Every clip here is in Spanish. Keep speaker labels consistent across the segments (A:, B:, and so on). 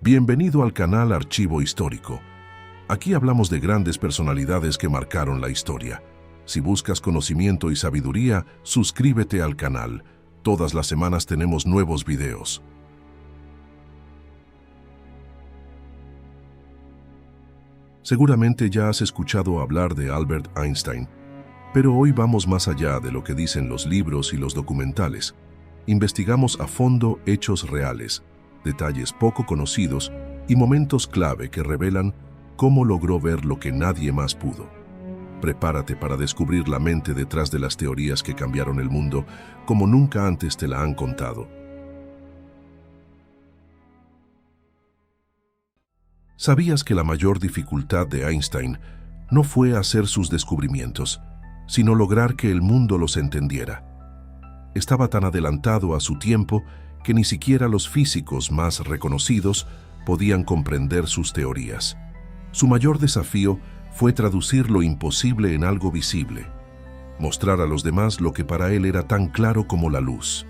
A: Bienvenido al canal Archivo Histórico. Aquí hablamos de grandes personalidades que marcaron la historia. Si buscas conocimiento y sabiduría, suscríbete al canal. Todas las semanas tenemos nuevos videos. Seguramente ya has escuchado hablar de Albert Einstein, pero hoy vamos más allá de lo que dicen los libros y los documentales. Investigamos a fondo hechos reales, detalles poco conocidos y momentos clave que revelan cómo logró ver lo que nadie más pudo. Prepárate para descubrir la mente detrás de las teorías que cambiaron el mundo como nunca antes te la han contado. ¿Sabías que la mayor dificultad de Einstein no fue hacer sus descubrimientos, sino lograr que el mundo los entendiera? Estaba tan adelantado a su tiempo que ni siquiera los físicos más reconocidos podían comprender sus teorías. Su mayor desafío fue traducir lo imposible en algo visible, mostrar a los demás lo que para él era tan claro como la luz.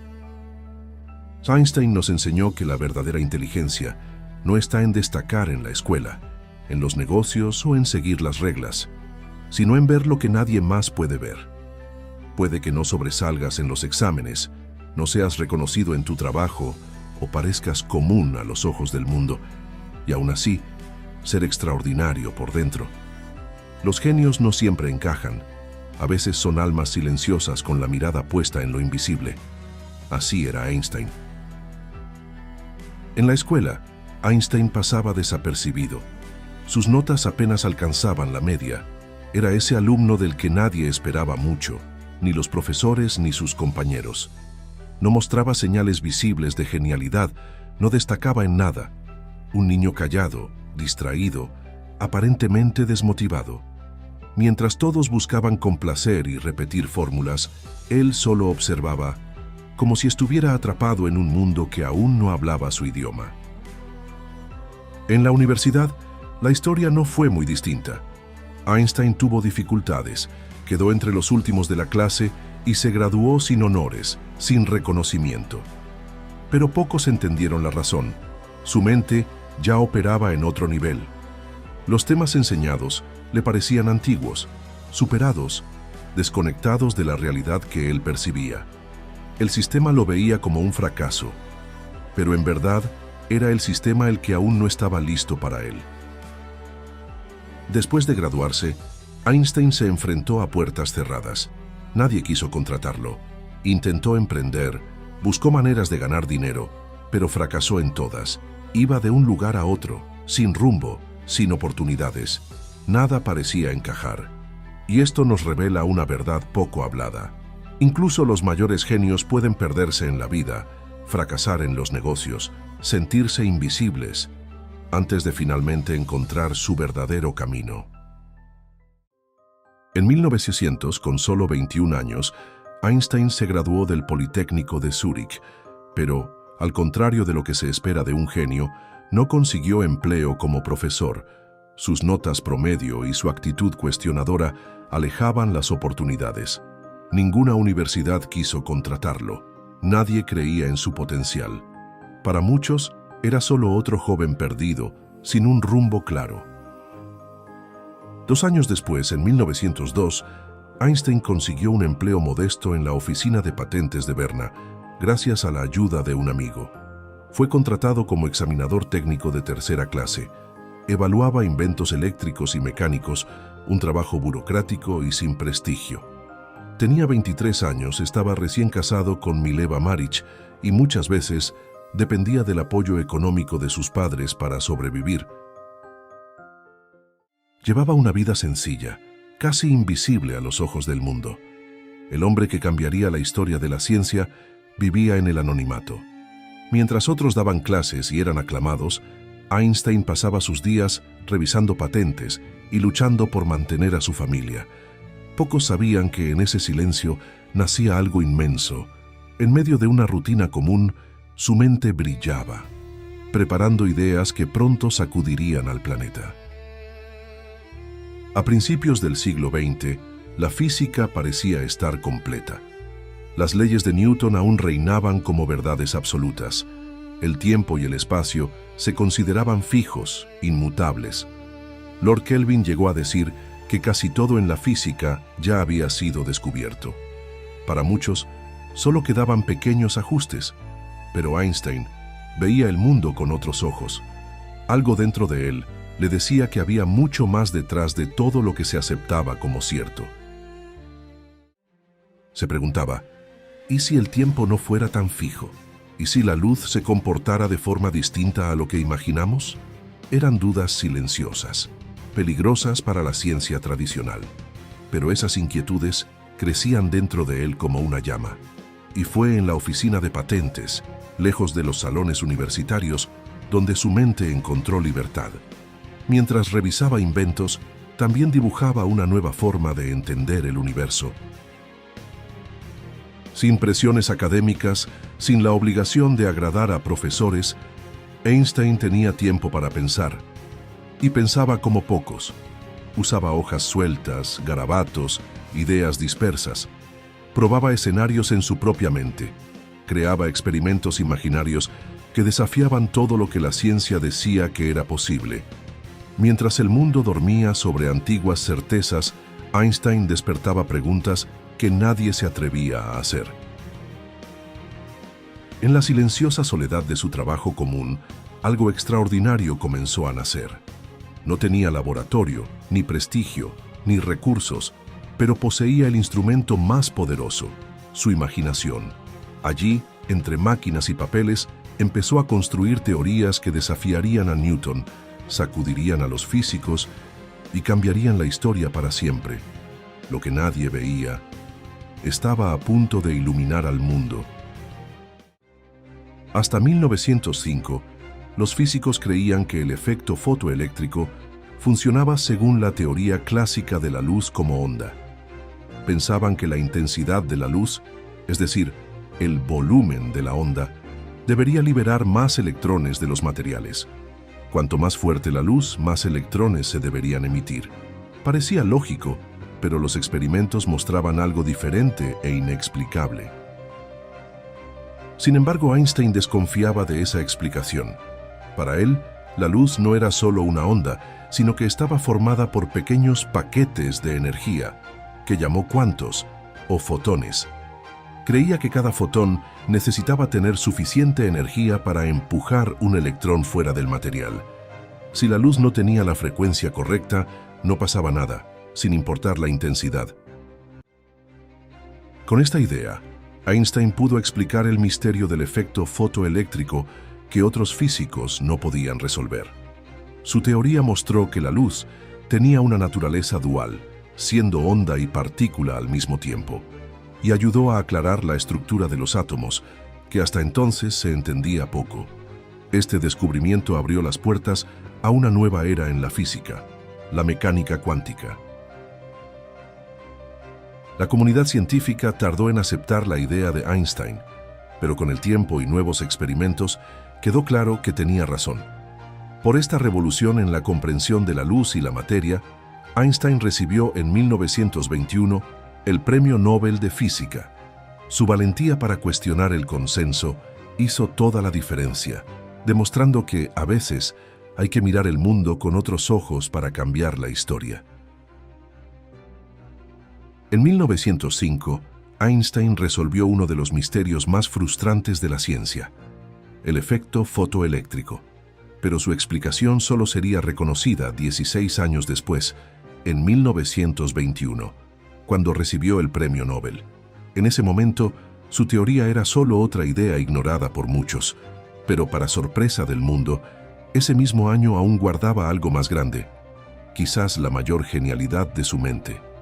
A: Einstein nos enseñó que la verdadera inteligencia no está en destacar en la escuela, en los negocios o en seguir las reglas, sino en ver lo que nadie más puede ver. Puede que no sobresalgas en los exámenes, no seas reconocido en tu trabajo o parezcas común a los ojos del mundo, y aún así, ser extraordinario por dentro. Los genios no siempre encajan, a veces son almas silenciosas con la mirada puesta en lo invisible. Así era Einstein. En la escuela, Einstein pasaba desapercibido. Sus notas apenas alcanzaban la media. Era ese alumno del que nadie esperaba mucho, ni los profesores ni sus compañeros. No mostraba señales visibles de genialidad, no destacaba en nada. Un niño callado, distraído, aparentemente desmotivado. Mientras todos buscaban complacer y repetir fórmulas, él solo observaba, como si estuviera atrapado en un mundo que aún no hablaba su idioma. En la universidad, la historia no fue muy distinta. Einstein tuvo dificultades, quedó entre los últimos de la clase y se graduó sin honores, sin reconocimiento. Pero pocos entendieron la razón. Su mente ya operaba en otro nivel. Los temas enseñados le parecían antiguos, superados, desconectados de la realidad que él percibía. El sistema lo veía como un fracaso, pero en verdad era el sistema el que aún no estaba listo para él. Después de graduarse, Einstein se enfrentó a puertas cerradas. Nadie quiso contratarlo. Intentó emprender, buscó maneras de ganar dinero, pero fracasó en todas. Iba de un lugar a otro, sin rumbo, sin oportunidades. Nada parecía encajar. Y esto nos revela una verdad poco hablada. Incluso los mayores genios pueden perderse en la vida, fracasar en los negocios, sentirse invisibles, antes de finalmente encontrar su verdadero camino. En 1900, con solo 21 años, Einstein se graduó del Politécnico de Zúrich, pero, al contrario de lo que se espera de un genio, no consiguió empleo como profesor. Sus notas promedio y su actitud cuestionadora alejaban las oportunidades. Ninguna universidad quiso contratarlo. Nadie creía en su potencial. Para muchos, era solo otro joven perdido, sin un rumbo claro. 2 años después, en 1902, Einstein consiguió un empleo modesto en la oficina de patentes de Berna, gracias a la ayuda de un amigo. Fue contratado como examinador técnico de tercera clase. Evaluaba inventos eléctricos y mecánicos, un trabajo burocrático y sin prestigio. Tenía 23 años, estaba recién casado con Mileva Maric y muchas veces dependía del apoyo económico de sus padres para sobrevivir. Llevaba una vida sencilla, casi invisible a los ojos del mundo. El hombre que cambiaría la historia de la ciencia vivía en el anonimato. Mientras otros daban clases y eran aclamados, Einstein pasaba sus días revisando patentes y luchando por mantener a su familia. Pocos sabían que en ese silencio nacía algo inmenso. En medio de una rutina común, su mente brillaba, preparando ideas que pronto sacudirían al planeta. A principios del siglo XX, la física parecía estar completa. Las leyes de Newton aún reinaban como verdades absolutas. El tiempo y el espacio se consideraban fijos, inmutables. Lord Kelvin llegó a decir que casi todo en la física ya había sido descubierto. Para muchos, solo quedaban pequeños ajustes, pero Einstein veía el mundo con otros ojos. Algo dentro de él le decía que había mucho más detrás de todo lo que se aceptaba como cierto. Se preguntaba, ¿y si el tiempo no fuera tan fijo? ¿Y si la luz se comportara de forma distinta a lo que imaginamos? Eran dudas silenciosas, peligrosas para la ciencia tradicional. Pero esas inquietudes crecían dentro de él como una llama. Y fue en la oficina de patentes, lejos de los salones universitarios, donde su mente encontró libertad. Mientras revisaba inventos, también dibujaba una nueva forma de entender el universo. Sin presiones académicas, sin la obligación de agradar a profesores, Einstein tenía tiempo para pensar. Y pensaba como pocos. Usaba hojas sueltas, garabatos, ideas dispersas. Probaba escenarios en su propia mente. Creaba experimentos imaginarios que desafiaban todo lo que la ciencia decía que era posible. Mientras el mundo dormía sobre antiguas certezas, Einstein despertaba preguntas que nadie se atrevía a hacer. En la silenciosa soledad de su trabajo común, algo extraordinario comenzó a nacer. No tenía laboratorio, ni prestigio, ni recursos, pero poseía el instrumento más poderoso, su imaginación. Allí, entre máquinas y papeles, empezó a construir teorías que desafiarían a Newton, sacudirían a los físicos y cambiarían la historia para siempre. Lo que nadie veía estaba a punto de iluminar al mundo. Hasta 1905, los físicos creían que el efecto fotoeléctrico funcionaba según la teoría clásica de la luz como onda. Pensaban que la intensidad de la luz, es decir, el volumen de la onda, debería liberar más electrones de los materiales. Cuanto más fuerte la luz, más electrones se deberían emitir. Parecía lógico, pero los experimentos mostraban algo diferente e inexplicable. Sin embargo, Einstein desconfiaba de esa explicación. Para él, la luz no era solo una onda, sino que estaba formada por pequeños paquetes de energía, que llamó cuantos o fotones. Creía que cada fotón necesitaba tener suficiente energía para empujar un electrón fuera del material. Si la luz no tenía la frecuencia correcta, no pasaba nada, sin importar la intensidad. Con esta idea, Einstein pudo explicar el misterio del efecto fotoeléctrico que otros físicos no podían resolver. Su teoría mostró que la luz tenía una naturaleza dual, siendo onda y partícula al mismo tiempo, y ayudó a aclarar la estructura de los átomos, que hasta entonces se entendía poco. Este descubrimiento abrió las puertas a una nueva era en la física, la mecánica cuántica. La comunidad científica tardó en aceptar la idea de Einstein, pero con el tiempo y nuevos experimentos quedó claro que tenía razón. Por esta revolución en la comprensión de la luz y la materia, Einstein recibió en 1921 el Premio Nobel de Física. Su valentía para cuestionar el consenso hizo toda la diferencia, demostrando que, a veces, hay que mirar el mundo con otros ojos para cambiar la historia. En 1905, Einstein resolvió uno de los misterios más frustrantes de la ciencia, el efecto fotoeléctrico. Pero su explicación solo sería reconocida 16 años después, en 1921, cuando recibió el Premio Nobel. En ese momento, su teoría era solo otra idea ignorada por muchos, pero para sorpresa del mundo, ese mismo año aún guardaba algo más grande, quizás la mayor genialidad de su mente.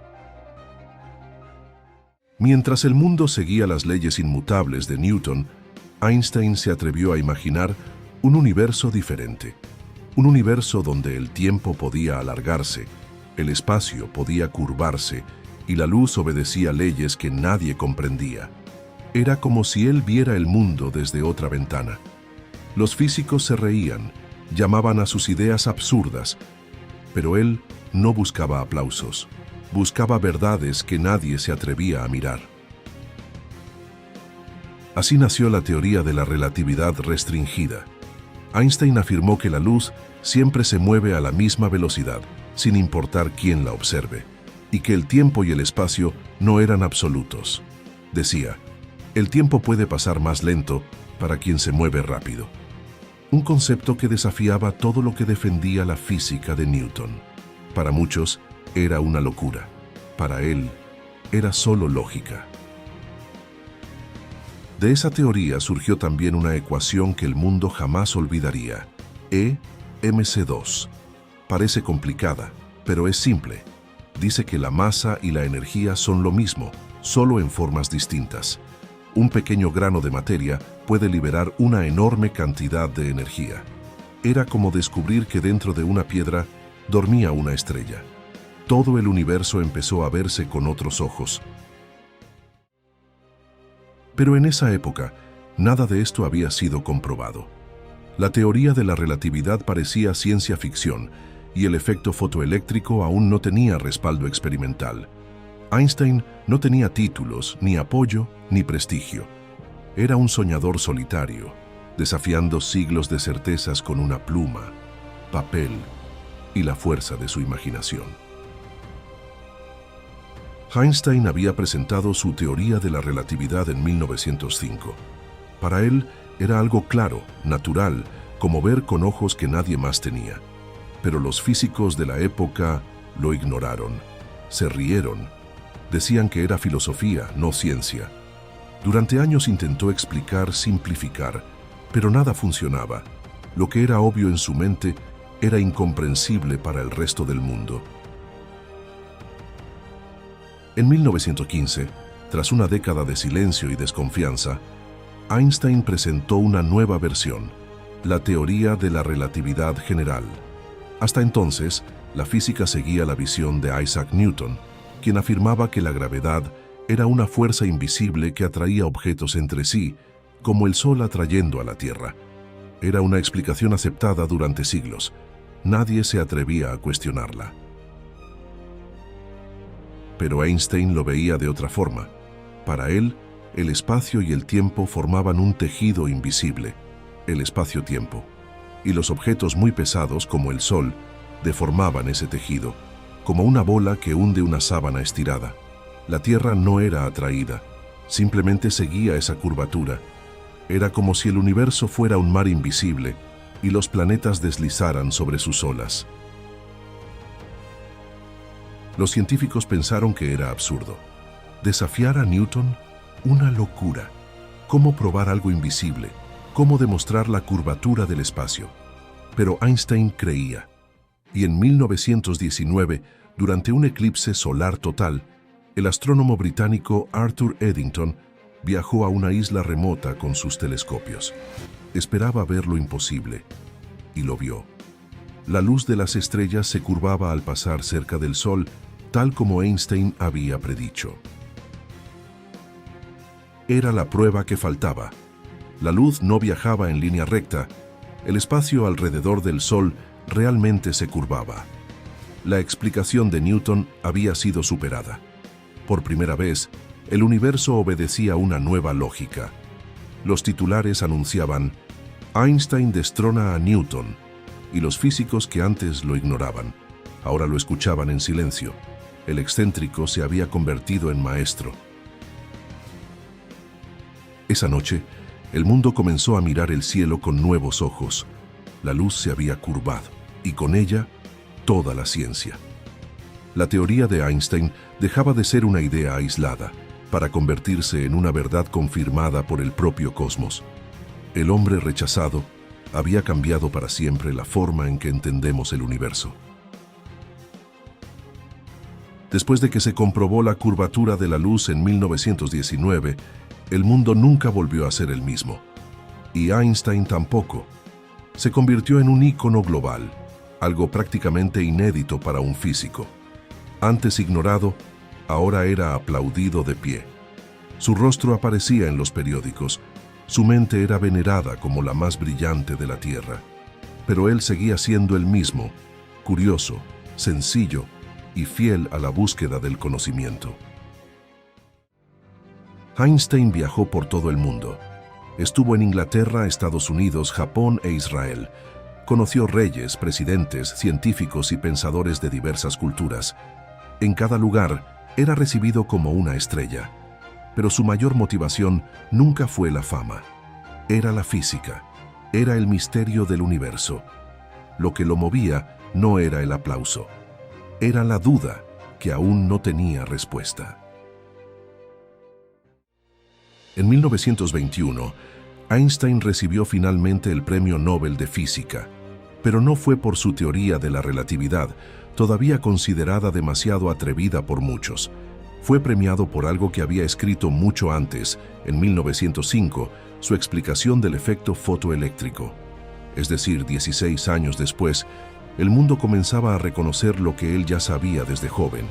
A: Mientras el mundo seguía las leyes inmutables de Newton, Einstein se atrevió a imaginar un universo diferente. Un universo donde el tiempo podía alargarse, el espacio podía curvarse y la luz obedecía leyes que nadie comprendía. Era como si él viera el mundo desde otra ventana. Los físicos se reían, llamaban a sus ideas absurdas, pero él no buscaba aplausos. Buscaba verdades que nadie se atrevía a mirar. Así nació la teoría de la relatividad restringida. Einstein afirmó que la luz siempre se mueve a la misma velocidad, sin importar quién la observe, y que el tiempo y el espacio no eran absolutos. Decía, el tiempo puede pasar más lento para quien se mueve rápido. Un concepto que desafiaba todo lo que defendía la física de Newton. Para muchos era una locura. Para él era solo lógica. De esa teoría surgió también una ecuación que el mundo jamás olvidaría. E-mc2. Parece complicada, pero es simple. Dice que la masa y la energía son lo mismo, solo en formas distintas. Un pequeño grano de materia puede liberar una enorme cantidad de energía. Era como descubrir que dentro de una piedra dormía una estrella. Todo el universo empezó a verse con otros ojos. Pero en esa época, nada de esto había sido comprobado. La teoría de la relatividad parecía ciencia ficción y el efecto fotoeléctrico aún no tenía respaldo experimental. Einstein no tenía títulos, ni apoyo, ni prestigio. Era un soñador solitario, desafiando siglos de certezas con una pluma, papel y la fuerza de su imaginación. Einstein había presentado su teoría de la relatividad en 1905. Para él era algo claro, natural, como ver con ojos que nadie más tenía. Pero los físicos de la época lo ignoraron, se rieron, decían que era filosofía, no ciencia. Durante años intentó explicar, simplificar, pero nada funcionaba. Lo que era obvio en su mente era incomprensible para el resto del mundo. En 1915, tras una década de silencio y desconfianza, Einstein presentó una nueva versión, la teoría de la relatividad general. Hasta entonces, la física seguía la visión de Isaac Newton, quien afirmaba que la gravedad era una fuerza invisible que atraía objetos entre sí, como el Sol atrayendo a la Tierra. Era una explicación aceptada durante siglos. Nadie se atrevía a cuestionarla. Pero Einstein lo veía de otra forma. Para él, el espacio y el tiempo formaban un tejido invisible, el espacio-tiempo, y los objetos muy pesados como el Sol deformaban ese tejido, como una bola que hunde una sábana estirada. La Tierra no era atraída, simplemente seguía esa curvatura. Era como si el universo fuera un mar invisible y los planetas deslizaran sobre sus olas. Los científicos pensaron que era absurdo. Desafiar a Newton, una locura. ¿Cómo probar algo invisible? ¿Cómo demostrar la curvatura del espacio? Pero Einstein creía. Y en 1919, durante un eclipse solar total, el astrónomo británico Arthur Eddington viajó a una isla remota con sus telescopios. Esperaba ver lo imposible, y lo vio. La luz de las estrellas se curvaba al pasar cerca del Sol, tal como Einstein había predicho. Era la prueba que faltaba. La luz no viajaba en línea recta. El espacio alrededor del Sol realmente se curvaba. La explicación de Newton había sido superada. Por primera vez, el universo obedecía una nueva lógica. Los titulares anunciaban: Einstein destrona a Newton, y los físicos que antes lo ignoraban, ahora lo escuchaban en silencio. El excéntrico se había convertido en maestro. Esa noche, el mundo comenzó a mirar el cielo con nuevos ojos. La luz se había curvado, y con ella, toda la ciencia. La teoría de Einstein dejaba de ser una idea aislada, para convertirse en una verdad confirmada por el propio cosmos. El hombre rechazado había cambiado para siempre la forma en que entendemos el universo. Después de que se comprobó la curvatura de la luz en 1919, el mundo nunca volvió a ser el mismo. Y Einstein tampoco. Se convirtió en un ícono global, algo prácticamente inédito para un físico. Antes ignorado, ahora era aplaudido de pie. Su rostro aparecía en los periódicos. Su mente era venerada como la más brillante de la Tierra. Pero él seguía siendo el mismo, curioso, sencillo y fiel a la búsqueda del conocimiento. Einstein viajó por todo el mundo. Estuvo en Inglaterra, Estados Unidos, Japón e Israel. Conoció reyes, presidentes, científicos y pensadores de diversas culturas. En cada lugar era recibido como una estrella. Pero su mayor motivación nunca fue la fama. Era la física. Era el misterio del universo. Lo que lo movía no era el aplauso. Era la duda que aún no tenía respuesta. En 1921, Einstein recibió finalmente el Premio Nobel de Física, pero no fue por su teoría de la relatividad, todavía considerada demasiado atrevida por muchos. Fue premiado por algo que había escrito mucho antes, en 1905, su explicación del efecto fotoeléctrico. Es decir, 16 años después, el mundo comenzaba a reconocer lo que él ya sabía desde joven,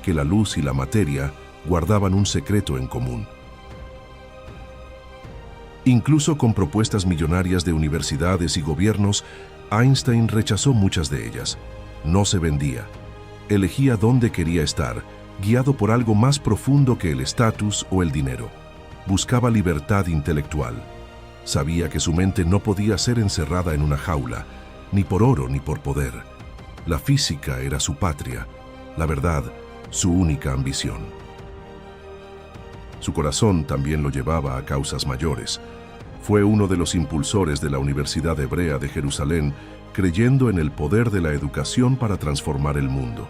A: que la luz y la materia guardaban un secreto en común. Incluso con propuestas millonarias de universidades y gobiernos, Einstein rechazó muchas de ellas. No se vendía. Elegía dónde quería estar, guiado por algo más profundo que el estatus o el dinero. Buscaba libertad intelectual. Sabía que su mente no podía ser encerrada en una jaula, ni por oro ni por poder. La física era su patria, la verdad, su única ambición. Su corazón también lo llevaba a causas mayores. Fue uno de los impulsores de la Universidad Hebrea de Jerusalén, creyendo en el poder de la educación para transformar el mundo.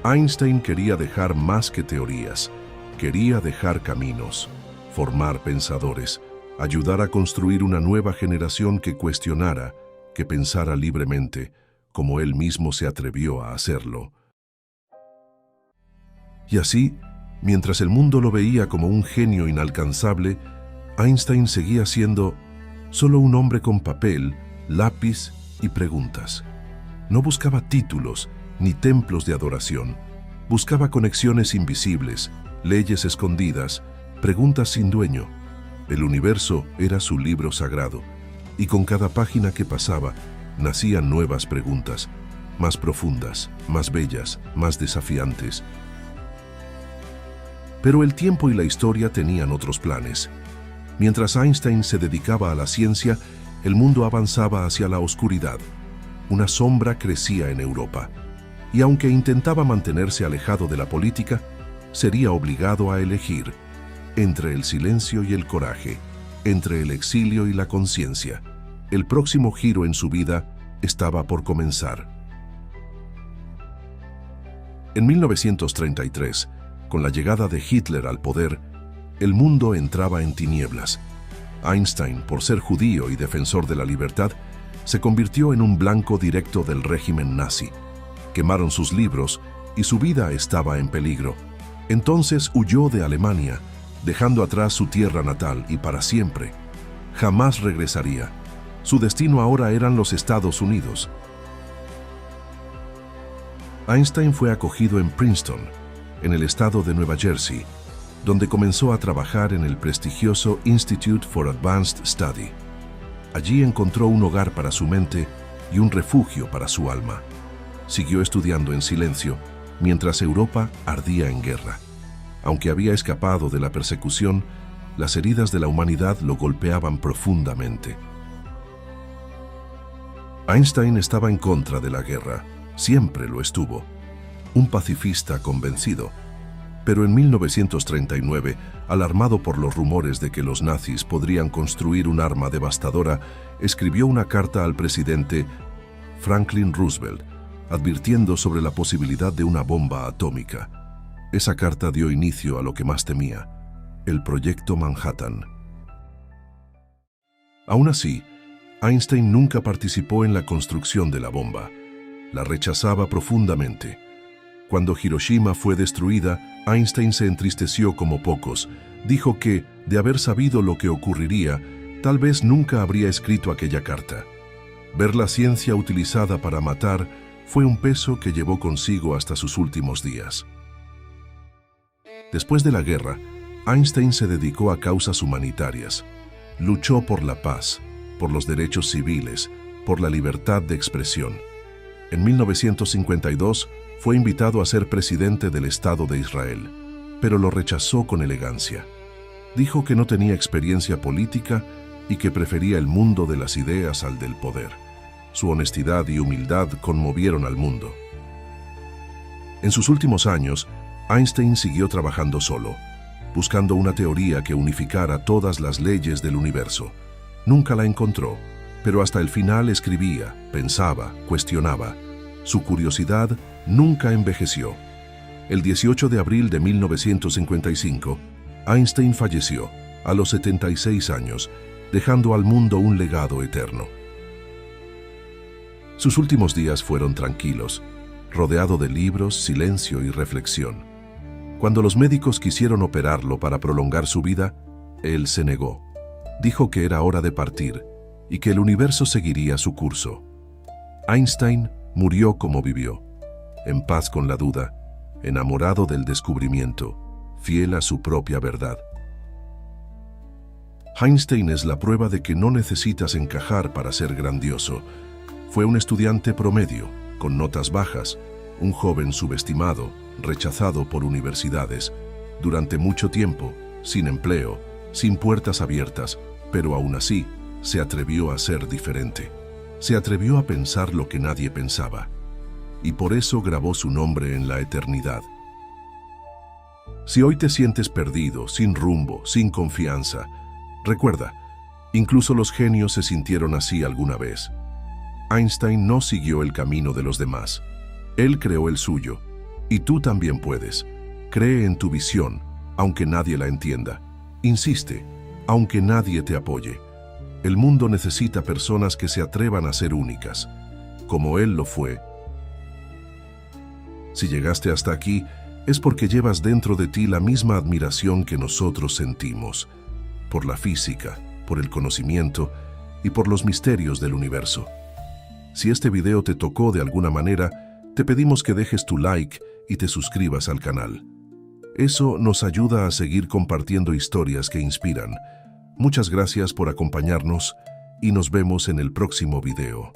A: Einstein quería dejar más que teorías, quería dejar caminos, formar pensadores, ayudar a construir una nueva generación que cuestionara, que pensara libremente, como él mismo se atrevió a hacerlo. Y así, mientras el mundo lo veía como un genio inalcanzable, Einstein seguía siendo solo un hombre con papel, lápiz y preguntas. No buscaba títulos ni templos de adoración. Buscaba conexiones invisibles, leyes escondidas, preguntas sin dueño. El universo era su libro sagrado, y con cada página que pasaba, nacían nuevas preguntas, más profundas, más bellas, más desafiantes. Pero el tiempo y la historia tenían otros planes. Mientras Einstein se dedicaba a la ciencia, el mundo avanzaba hacia la oscuridad. Una sombra crecía en Europa. Y aunque intentaba mantenerse alejado de la política, sería obligado a elegir entre el silencio y el coraje, entre el exilio y la conciencia. El próximo giro en su vida estaba por comenzar. En 1933, con la llegada de Hitler al poder, el mundo entraba en tinieblas. Einstein, por ser judío y defensor de la libertad, se convirtió en un blanco directo del régimen nazi. Quemaron sus libros y su vida estaba en peligro. Entonces huyó de Alemania, dejando atrás su tierra natal y para siempre. Jamás regresaría. Su destino ahora eran los Estados Unidos. Einstein fue acogido en Princeton, en el estado de Nueva Jersey, donde comenzó a trabajar en el prestigioso Institute for Advanced Study. Allí encontró un hogar para su mente y un refugio para su alma. Siguió estudiando en silencio, mientras Europa ardía en guerra. Aunque había escapado de la persecución, las heridas de la humanidad lo golpeaban profundamente. Einstein estaba en contra de la guerra, siempre lo estuvo. Un pacifista convencido. Pero en 1939, alarmado por los rumores de que los nazis podrían construir un arma devastadora, escribió una carta al presidente Franklin Roosevelt, advirtiendo sobre la posibilidad de una bomba atómica. Esa carta dio inicio a lo que más temía, el Proyecto Manhattan. Aún así, Einstein nunca participó en la construcción de la bomba. La rechazaba profundamente. Cuando Hiroshima fue destruida, Einstein se entristeció como pocos. Dijo que, de haber sabido lo que ocurriría, tal vez nunca habría escrito aquella carta. Ver la ciencia utilizada para matar fue un peso que llevó consigo hasta sus últimos días. Después de la guerra, Einstein se dedicó a causas humanitarias. Luchó por la paz, por los derechos civiles, por la libertad de expresión. En 1952, fue invitado a ser presidente del Estado de Israel, pero lo rechazó con elegancia. Dijo que no tenía experiencia política y que prefería el mundo de las ideas al del poder. Su honestidad y humildad conmovieron al mundo. En sus últimos años, Einstein siguió trabajando solo, buscando una teoría que unificara todas las leyes del universo. Nunca la encontró, pero hasta el final escribía, pensaba, cuestionaba. Su curiosidad nunca envejeció. El 18 de abril de 1955, Einstein falleció a los 76 años, dejando al mundo un legado eterno. Sus últimos días fueron tranquilos, rodeado de libros, silencio y reflexión. Cuando los médicos quisieron operarlo para prolongar su vida, él se negó. Dijo que era hora de partir y que el universo seguiría su curso. Einstein murió como vivió, en paz con la duda, enamorado del descubrimiento, fiel a su propia verdad. Einstein es la prueba de que no necesitas encajar para ser grandioso. Fue un estudiante promedio, con notas bajas, un joven subestimado, rechazado por universidades, durante mucho tiempo, sin empleo, sin puertas abiertas, pero aún así, se atrevió a ser diferente. Se atrevió a pensar lo que nadie pensaba. Y por eso grabó su nombre en la eternidad. Si hoy te sientes perdido, sin rumbo, sin confianza, recuerda, incluso los genios se sintieron así alguna vez. Einstein no siguió el camino de los demás. Él creó el suyo. Y tú también puedes. Cree en tu visión, aunque nadie la entienda. Insiste, aunque nadie te apoye. El mundo necesita personas que se atrevan a ser únicas, como él lo fue. Si llegaste hasta aquí, es porque llevas dentro de ti la misma admiración que nosotros sentimos, por la física, por el conocimiento y por los misterios del universo. Si este video te tocó de alguna manera, te pedimos que dejes tu like y te suscribas al canal. Eso nos ayuda a seguir compartiendo historias que inspiran. Muchas gracias por acompañarnos y nos vemos en el próximo video.